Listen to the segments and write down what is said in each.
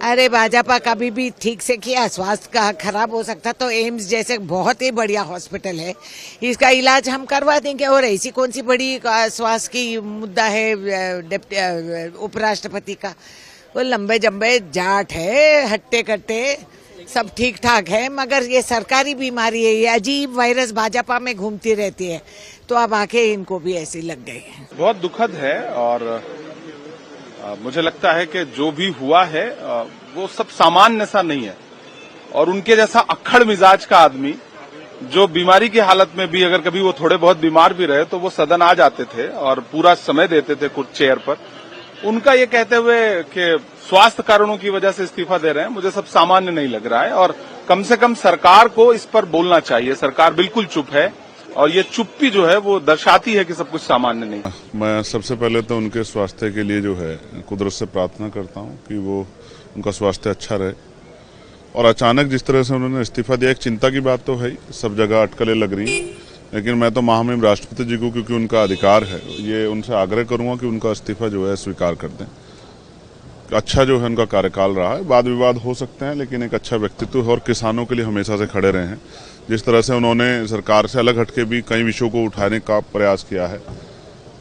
अरे भाजपा कभी भी ठीक से किया, स्वास्थ्य का खराब हो सकता तो एम्स जैसे बहुत ही बढ़िया हॉस्पिटल है, इसका इलाज हम करवा देंगे। और ऐसी कौन सी बड़ी स्वास्थ्य की मुद्दा है उपराष्ट्रपति का? वो लंबे जम्बे जाट है, हट्टे कट्टे सब ठीक ठाक है, मगर ये सरकारी बीमारी है, ये अजीब वायरस भाजपा में घूमती रहती है, तो अब आके इनको भी ऐसी लग गई है। बहुत दुखद है और मुझे लगता है कि जो भी हुआ है वो सब सामान्य सा नहीं है। और उनके जैसा अक्खड़ मिजाज का आदमी जो बीमारी की हालत में भी अगर कभी वो थोड़े बहुत बीमार भी रहे तो वो सदन आ जाते थे और पूरा समय देते थे कुछ चेयर पर। उनका ये कहते हुए कि स्वास्थ्य कारणों की वजह से इस्तीफा दे रहे हैं, मुझे सब सामान्य नहीं लग रहा है। और कम से कम सरकार को इस पर बोलना चाहिए। सरकार बिल्कुल चुप है और ये चुप्पी जो है वो दर्शाती है कि सब कुछ सामान्य नहीं। मैं सबसे पहले तो उनके स्वास्थ्य के लिए जो है कुदरत से प्रार्थना करता हूं कि वो उनका स्वास्थ्य अच्छा रहे। और अचानक जिस तरह से उन्होंने इस्तीफा दिया, एक चिंता की बात तो है, सब जगह अटकलें लग रही हैं, लेकिन मैं तो महामहिम राष्ट्रपति जी को, क्योंकि उनका अधिकार है, ये उनसे आग्रह करूंगा कि उनका इस्तीफा जो है स्वीकार कर दें। अच्छा जो है उनका कार्यकाल रहा है, वाद विवाद हो सकते हैं, लेकिन एक अच्छा व्यक्तित्व है और किसानों के लिए हमेशा से खड़े रहे हैं। जिस तरह से उन्होंने सरकार से अलग हटके भी कई विषयों को उठाने का प्रयास किया है,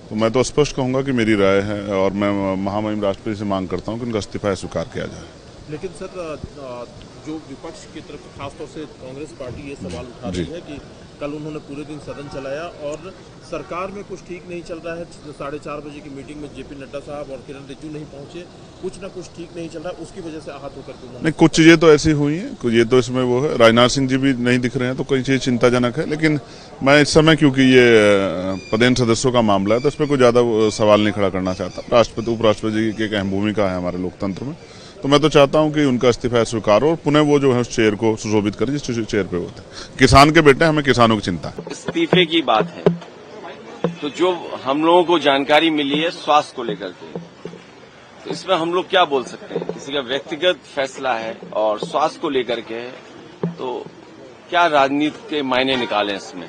तो मैं तो स्पष्ट कहूंगा कि मेरी राय है और मैं महामहिम राष्ट्रपति से मांग करता हूं कि उनका इस्तीफा स्वीकार किया जाए। लेकिन सर, जो विपक्ष की तरफ खासतौर से कांग्रेस पार्टी ये सवाल उठा रही है कि कल उन्होंने पूरे दिन सदन चलाया और सरकार में कुछ ठीक नहीं चल रहा है। 4:30 बजे की मीटिंग में जेपी नड्डा साहब और किरण रिजिजू नहीं पहुंचे, कुछ ना कुछ ठीक नहीं चल रहा है, उसकी वजह से आहत होकर के उन्होंने नहीं, कुछ चीजें तो ऐसी हुई हैं, ये तो इसमें वो है, राजनाथ सिंह जी भी नहीं दिख रहे हैं, तो कई चीज चिंताजनक है। लेकिन मैं इस समय, क्योंकि ये पदेन सदस्यों का मामला है, तो इसमें कोई ज्यादा सवाल नहीं खड़ा करना चाहता। राष्ट्रपति उपराष्ट्रपति जी की एक अहम भूमिका है हमारे लोकतंत्र में, तो मैं तो चाहता हूं कि उनका इस्तीफा स्वीकार हो और पुनः वो जो है उस चेयर को सुशोभित करें जिस चेयर पे होते हैं। किसान के बेटे, हमें किसानों की चिंता है। इस्तीफे की बात है तो जो हम लोगों को जानकारी मिली है स्वास्थ्य को लेकर के, तो इसमें हम लोग क्या बोल सकते हैं? किसी का व्यक्तिगत फैसला है और स्वास्थ्य को लेकर के है, तो क्या राजनीति के मायने निकालें इसमें।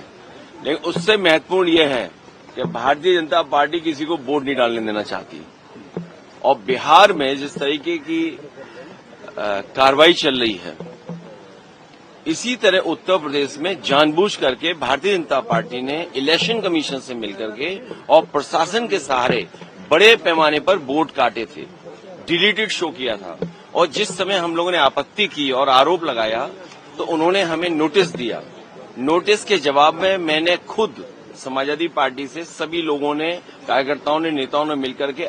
लेकिन उससे महत्वपूर्ण यह है कि भारतीय जनता पार्टी किसी को वोट नहीं डालने देना चाहती। और बिहार में जिस तरीके की कार्रवाई चल रही है, इसी तरह उत्तर प्रदेश में जानबूझ करके भारतीय जनता पार्टी ने इलेक्शन कमीशन से मिलकर के और प्रशासन के सहारे बड़े पैमाने पर वोट काटे थे, डिलीटेड शो किया था। और जिस समय हम लोगों ने आपत्ति की और आरोप लगाया तो उन्होंने हमें नोटिस दिया। नोटिस के जवाब में मैंने खुद समाजवादी पार्टी से सभी लोगों ने, कार्यकर्ताओं ने, नेताओं ने मिलकर के